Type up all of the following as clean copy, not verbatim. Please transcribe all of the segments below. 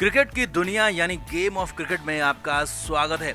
Cricket की दुनिया यानी गेम ऑफ क्रिकेट में आपका स्वागत है।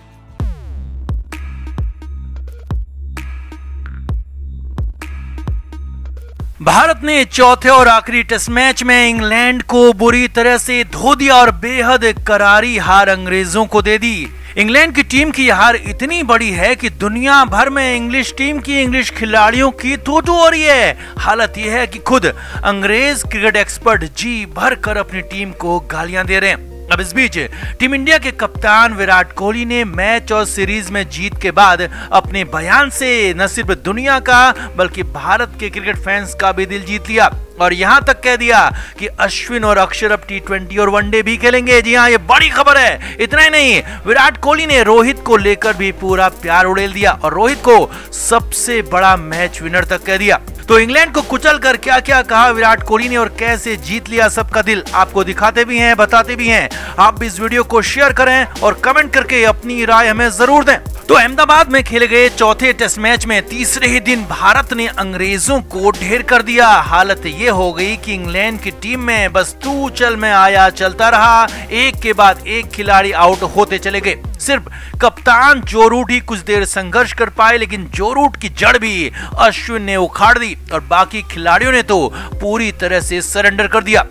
भारत ने चौथे और आखिरी टेस्ट मैच में इंग्लैंड को बुरी तरह से धो दिया और बेहद करारी हार अंग्रेजों को दे दी। इंग्लैंड की टीम की हार इतनी बड़ी है कि दुनिया भर में इंग्लिश टीम की इंग्लिश खिलाड़ियों की तू-तू हो रही है। हालत यह है कि खुद अंग्रेज क्रिकेट एक्सपर्ट जी भर कर अपनी टीम को गालियां दे रहे हैं। अब इस बीच टीम इंडिया के कप्तान विराट कोहली ने मैच और सीरीज में जीत के बाद अपने बयान से न सिर्फ दुनिया का बल्कि भारत के क्रिकेट फैंस का भी दिल जीत लिया और यहां तक कह दिया कि अश्विन और अक्षर अब टी20 और वनडे भी खेलेंगे। जी हां, ये बड़ी खबर है। इतना ही नहीं, विराट कोहली ने रोहित को लेकर भी पूरा प्यार उड़ेल दिया और रोहित को सबसे बड़ा मैच विनर तक कह दिया। तो इंग्लैंड को कुचल कर क्या क्या कहा विराट कोहली ने और कैसे जीत लिया सबका दिल, आपको दिखाते भी हैं, बताते भी हैं। आप भी इस वीडियो को शेयर करें और कमेंट करके अपनी राय हमें जरूर दें। तो अहमदाबाद में खेले गए चौथे टेस्ट मैच में तीसरे ही दिन भारत ने अंग्रेजों को ढेर कर दिया। हालत ये हो गई कि इंग्लैंड की टीम में बस तू चल में आया चलता रहा, एक के बाद एक खिलाड़ी आउट होते चले गए। सिर्फ कप्तान जो रूट ही कुछ देर संघर्ष कर पाए, लेकिन जो रूट की जड़ भी अश्विन ने उखाड़ दी और बाकी खिलाड़ियों ने तो पूरी तरह से सरेंडर कर दिया।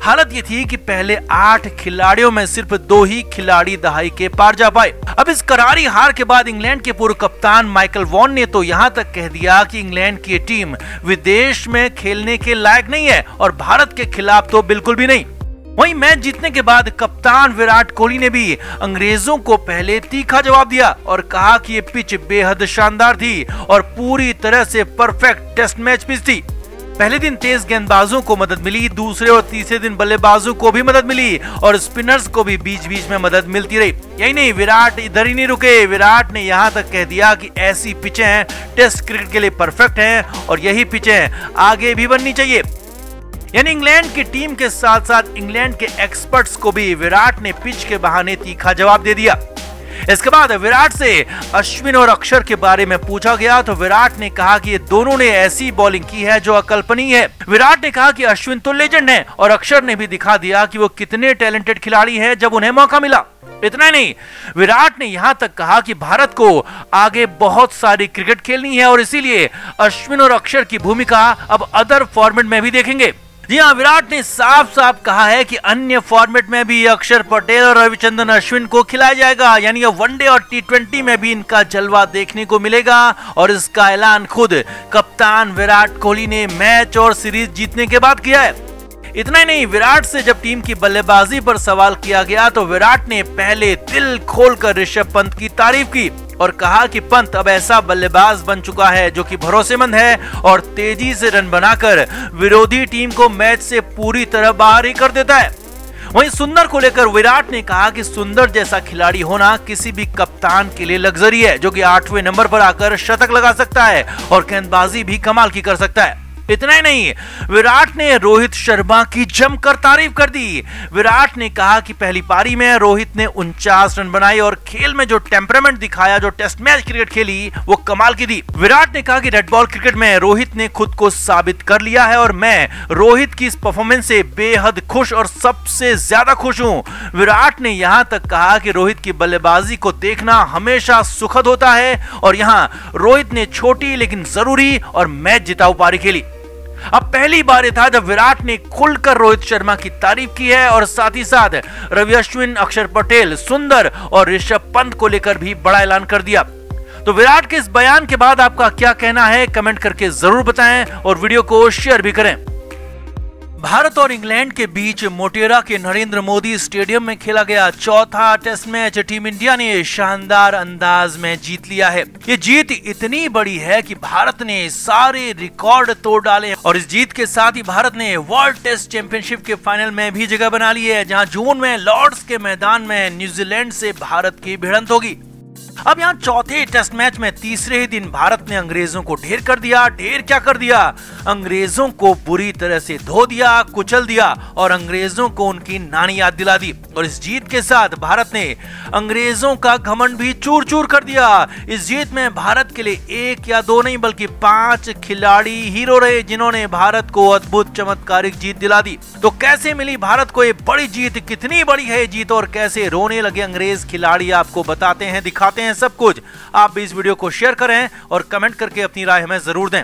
हालत ये थी कि पहले 8 खिलाड़ियों में सिर्फ 2 ही खिलाड़ी दहाई के पार जा पाए। अब इस करारी हार के बाद इंग्लैंड के पूर्व कप्तान माइकल वॉन ने तो यहां तक कह दिया कि इंग्लैंड की टीम विदेश में खेलने के लायक नहीं है और भारत के खिलाफ तो बिल्कुल भी नहीं। वहीं मैच जीतने के बाद कप्तान विराट कोहली ने भी अंग्रेजों को पहले तीखा जवाब दिया और कहा कि ये पिच बेहद शानदार थी और पूरी तरह से परफेक्ट टेस्ट मैच पिच थी। पहले दिन तेज गेंदबाजों को मदद मिली, दूसरे और तीसरे दिन बल्लेबाजों को भी मदद मिली और स्पिनर्स को भी बीच बीच में मदद मिलती रही। यही नहीं, विराट इधर ही नहीं रुके। विराट ने यहां तक कह दिया कि ऐसी पिचें टेस्ट क्रिकेट के लिए परफेक्ट हैं और यही पिचें आगे भी बननी चाहिए। यानी इंग्लैंड की टीम के साथ साथ इंग्लैंड के एक्सपर्ट्स को भी विराट ने पिच के बहाने तीखा जवाब दे दिया। इसके बाद विराट से अश्विन और अक्षर के बारे में पूछा गया तो विराट ने कहा कि ये दोनों ने ऐसी बॉलिंग की है जो अकल्पनीय है। विराट ने कहा कि अश्विन तो लेजेंड है और अक्षर ने भी दिखा दिया कि वो कितने टैलेंटेड खिलाड़ी हैं जब उन्हें मौका मिला। इतना ही नहीं, विराट ने यहां तक कहा कि भारत को आगे बहुत सारी क्रिकेट खेलनी है और इसीलिए अश्विन और अक्षर की भूमिका अब अदर फॉर्मेट में भी देखेंगे। जी हाँ, विराट ने साफ साफ कहा है कि अन्य फॉर्मेट में भी अक्षर पटेल और रविचंद्रन अश्विन को खिलाया जाएगा, यानी वनडे और टी20 में भी इनका जलवा देखने को मिलेगा और इसका ऐलान खुद कप्तान विराट कोहली ने मैच और सीरीज जीतने के बाद किया है। इतना ही नहीं, विराट से जब टीम की बल्लेबाजी पर सवाल किया गया तो विराट ने पहले दिल खोलकर ऋषभ पंत की तारीफ की और कहा कि पंत अब ऐसा बल्लेबाज बन चुका है जो कि भरोसेमंद है और तेजी से रन बनाकर विरोधी टीम को मैच से पूरी तरह बाहर ही कर देता है। वहीं सुंदर को लेकर विराट ने कहा कि सुंदर जैसा खिलाड़ी होना किसी भी कप्तान के लिए लग्जरी है, जो कि 8वें नंबर पर आकर शतक लगा सकता है और गेंदबाजी भी कमाल की कर सकता है। इतना ही नहीं, विराट ने रोहित शर्मा की जमकर तारीफ कर दी। विराट ने कहा कि पहली पारी में रोहित ने 49 रन बनाए और खेल में जो टेम्परामेंट दिखाया, जो टेस्ट मैच क्रिकेट खेली, वो कमाल की थी। विराट ने कहा कि रेड बॉल क्रिकेट में रोहित ने खुद को साबित कर लिया है और मैं रोहित की इस परफॉर्मेंस से बेहद खुश और सबसे ज्यादा खुश हूं। विराट ने यहां तक कहा कि रोहित की बल्लेबाजी को देखना हमेशा सुखद होता है और यहां रोहित ने छोटी लेकिन जरूरी और मैच जिताऊ पारी खेली। अब पहली बार था जब विराट ने खुलकर रोहित शर्मा की तारीफ की है और साथ ही साथ रवि अश्विन, अक्षर पटेल, सुंदर और ऋषभ पंत को लेकर भी बड़ा ऐलान कर दिया। तो विराट के इस बयान के बाद आपका क्या कहना है, कमेंट करके जरूर बताएं और वीडियो को शेयर भी करें। भारत और इंग्लैंड के बीच मोटेरा के नरेंद्र मोदी स्टेडियम में खेला गया चौथा टेस्ट मैच टीम इंडिया ने शानदार अंदाज में जीत लिया है। ये जीत इतनी बड़ी है कि भारत ने सारे रिकॉर्ड तोड़ डाले और इस जीत के साथ ही भारत ने वर्ल्ड टेस्ट चैंपियनशिप के फाइनल में भी जगह बना ली है, जहां जून में लॉर्ड्स के मैदान में न्यूजीलैंड से भारत की भिड़ंत होगी। अब यहाँ चौथे टेस्ट मैच में तीसरे ही दिन भारत ने अंग्रेजों को ढेर कर दिया। ढेर क्या कर दिया, अंग्रेजों को बुरी तरह से धो दिया, कुचल दिया और अंग्रेजों को उनकी नानी याद दिला दी। और इस जीत के साथ भारत ने अंग्रेजों का घमंड भी चूर चूर कर दिया। इस जीत में भारत के लिए 1 या 2 नहीं बल्कि 5 खिलाड़ी हीरो रहे, जिन्होंने भारत को अद्भुत चमत्कारिक जीत दिला दी। तो कैसे मिली भारत को ये बड़ी जीत, कितनी बड़ी है जीत और कैसे रोने लगे अंग्रेज खिलाड़ी, आपको बताते हैं, दिखाते हैं सब कुछ। आप भी इस वीडियो को शेयर करें और कमेंट करके अपनी राय हमें जरूर दें।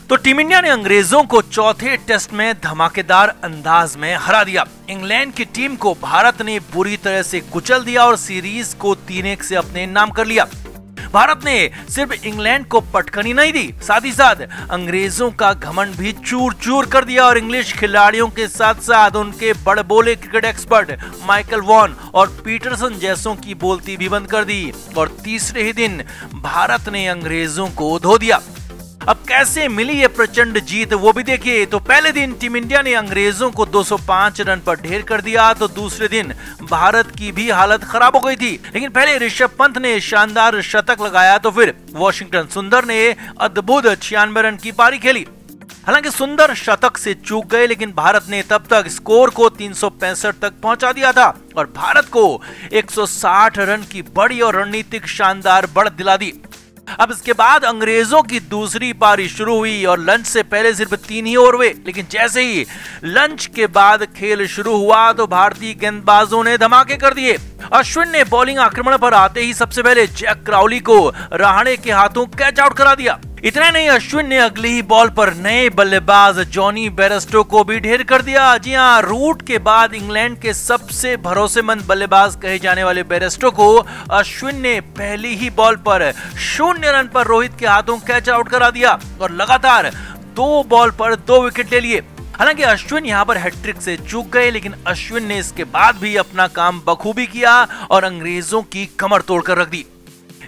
तो टीम इंडिया ने अंग्रेजों को चौथे टेस्ट में धमाकेदार अंदाज में हरा दिया। इंग्लैंड की टीम को भारत ने बुरी तरह से कुचल दिया और सीरीज को 3-1 से अपने नाम कर लिया। भारत ने सिर्फ इंग्लैंड को पटकनी नहीं दी, साथ ही साथ अंग्रेजों का घमंड भी चूर चूर कर दिया और इंग्लिश खिलाड़ियों के साथ साथ उनके बड़बोले क्रिकेट एक्सपर्ट माइकल वॉन और पीटरसन जैसों की बोलती भी बंद कर दी। और तीसरे ही दिन भारत ने अंग्रेजों को धो दिया। अब कैसे मिली ये प्रचंड जीत वो भी देखिए। तो पहले दिन टीम इंडिया ने अंग्रेजों को 205 रन पर ढेर कर दिया, तो दूसरे दिन भारत की भी हालत खराब हो गई थी। लेकिन पहले ऋषभ पंत ने शानदार शतक लगाया, तो फिर वॉशिंगटन सुंदर ने अद्भुत 96 रन की पारी खेली। हालांकि सुंदर शतक से चूक गए, लेकिन भारत ने तब तक स्कोर को 365 तक पहुंचा दिया था और भारत को 160 रन की बड़ी और रणनीतिक शानदार बढ़त दिला दी। अब इसके बाद अंग्रेजों की दूसरी पारी शुरू हुई और लंच से पहले सिर्फ 3 ही ओवर हुए, लेकिन जैसे ही लंच के बाद खेल शुरू हुआ तो भारतीय गेंदबाजों ने धमाके कर दिए। अश्विन ने बॉलिंग आक्रमण पर आते ही सबसे पहले जैक क्राउली को रहाणे के हाथों कैच आउट करा दिया। इतना नहीं, अश्विन ने अगली ही बॉल पर नए बल्लेबाज जॉनी बेयरस्टो को भी ढेर कर दिया। जी हां, रूट के बाद इंग्लैंड के सबसे भरोसेमंद बल्लेबाज कहे जाने वाले बेयरस्टो को अश्विन ने पहली ही बॉल पर 0 रन पर रोहित के हाथों कैच आउट करा दिया और लगातार 2 बॉल पर 2 विकेट ले लिए। हालांकि अश्विन यहां पर हैट्रिक से चूक गए, लेकिन अश्विन ने इसके बाद भी अपना काम बखूबी किया और अंग्रेजों की कमर तोड़कर रख दी।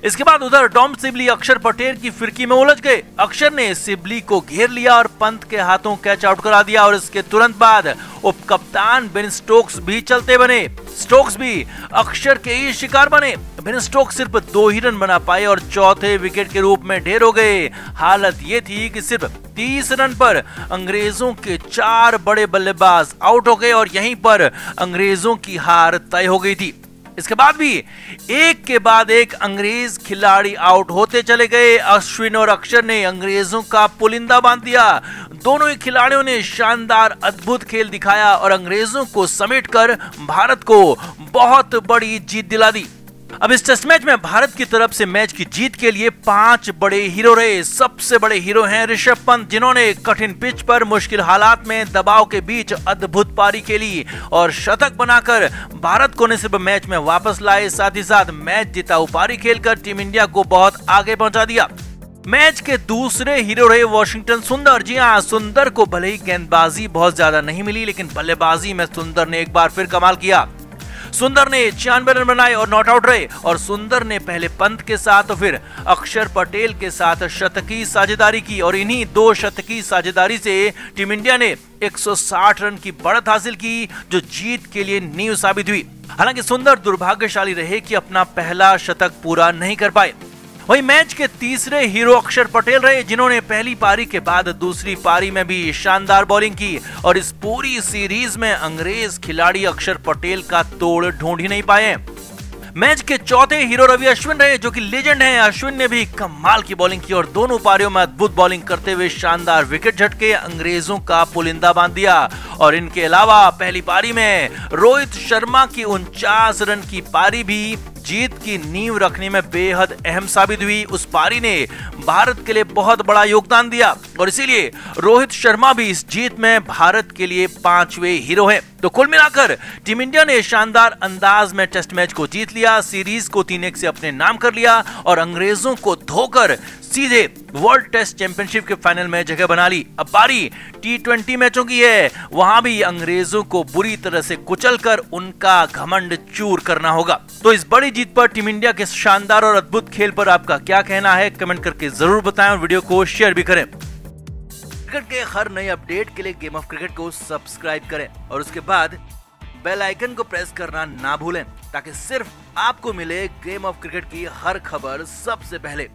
इसके बाद उधर टॉम सिबली अक्षर पटेल की फिरकी में उलझ गए। अक्षर ने सिबली को घेर लिया और पंत के हाथों कैच आउट करा दिया और इसके तुरंत बाद उप कप्तान बेन स्टोक्स भी चलते बने। स्टोक्स भी अक्षर के ही शिकार बने। बेन स्टोक्स सिर्फ 2 ही रन बना पाए और चौथे विकेट के रूप में ढेर हो गए। हालत ये थी कि सिर्फ 30 रन पर अंग्रेजों के 4 बड़े बल्लेबाज आउट हो गए और यहीं पर अंग्रेजों की हार तय हो गई थी। इसके बाद भी एक के बाद एक अंग्रेज खिलाड़ी आउट होते चले गए। अश्विन और अक्षर ने अंग्रेजों का पुलिंदा बांध दिया। दोनों ही खिलाड़ियों ने शानदार अद्भुत खेल दिखाया और अंग्रेजों को समेटकर भारत को बहुत बड़ी जीत दिला दी। अब इस टेस्ट मैच में भारत की तरफ से मैच की जीत के लिए 5 बड़े हीरो रहे। सबसे बड़े हीरो हैं ऋषभ पंत, जिन्होंने कठिन पिच पर मुश्किल हालात में दबाव के बीच अद्भुत पारी खेली और शतक बनाकर भारत को न सिर्फ मैच में वापस लाए, साथ ही साथ मैच जिताऊ पारी खेलकर टीम इंडिया को बहुत आगे पहुंचा दिया। मैच के दूसरे हीरो रहे वॉशिंगटन सुंदर। जी हां, सुंदर को भले ही गेंदबाजी बहुत ज्यादा नहीं मिली, लेकिन बल्लेबाजी में सुंदर ने एक बार फिर कमाल किया। सुंदर ने 96 रन बनाए और नॉट आउट रहे और सुंदर ने पहले पंत के साथ और फिर अक्षर पटेल के साथ शतकी साझेदारी की और इन्हीं 2 शतकी साझेदारी से टीम इंडिया ने 160 रन की बढ़त हासिल की, जो जीत के लिए नींव साबित हुई। हालांकि सुंदर दुर्भाग्यशाली रहे कि अपना पहला शतक पूरा नहीं कर पाए। वही मैच के तीसरे हीरो अक्षर पटेल रहे, जिन्होंने पहली पारी के बाद दूसरी पारी में भी शानदार बॉलिंग की और इस पूरी सीरीज में अंग्रेज खिलाड़ी अक्षर पटेल का तोड़ ढूंढ ही नहीं पाए। मैच के चौथे हीरो रवि अश्विन रहे, जो कि लेजेंड हैं। अश्विन ने भी कमाल की बॉलिंग की और दोनों पारियों में अद्भुत बॉलिंग करते हुए शानदार विकेट झटके अंग्रेजों का पुलिंदा बांध दिया। और इनके अलावा पहली पारी में रोहित शर्मा की 49 रन की पारी भी जीत की नींव रखने में बेहद अहम साबित हुई। उस पारी ने भारत के लिए बहुत बड़ा योगदान दिया और इसीलिए रोहित शर्मा भी इस जीत में भारत के लिए 5वें हीरो हैं। तो कुल मिलाकर टीम इंडिया ने शानदार अंदाज में टेस्ट मैच को जीत लिया, सीरीज को 3-1 से अपने नाम कर लिया और अंग्रेजों को धोकर सीधे वर्ल्ड टेस्ट चैंपियनशिप के फाइनल में जगह बना ली। अब बारी T20 मैचों की है, वहां भी अंग्रेजों को बुरी तरह से कुचलकर उनका घमंड चूर करना होगा। तो इस बड़ी जीत पर टीम इंडिया के शानदार और अद्भुत खेल पर आपका क्या कहना है, कमेंट करके जरूर बताएं और वीडियो को शेयर भी करें। क्रिकेट के हर नए अपडेट के लिए गेम ऑफ क्रिकेट को सब्सक्राइब करें और उसके बाद बेल आइकन को प्रेस करना ना भूलें ताकि सिर्फ आपको मिले गेम ऑफ क्रिकेट की हर खबर सबसे पहले।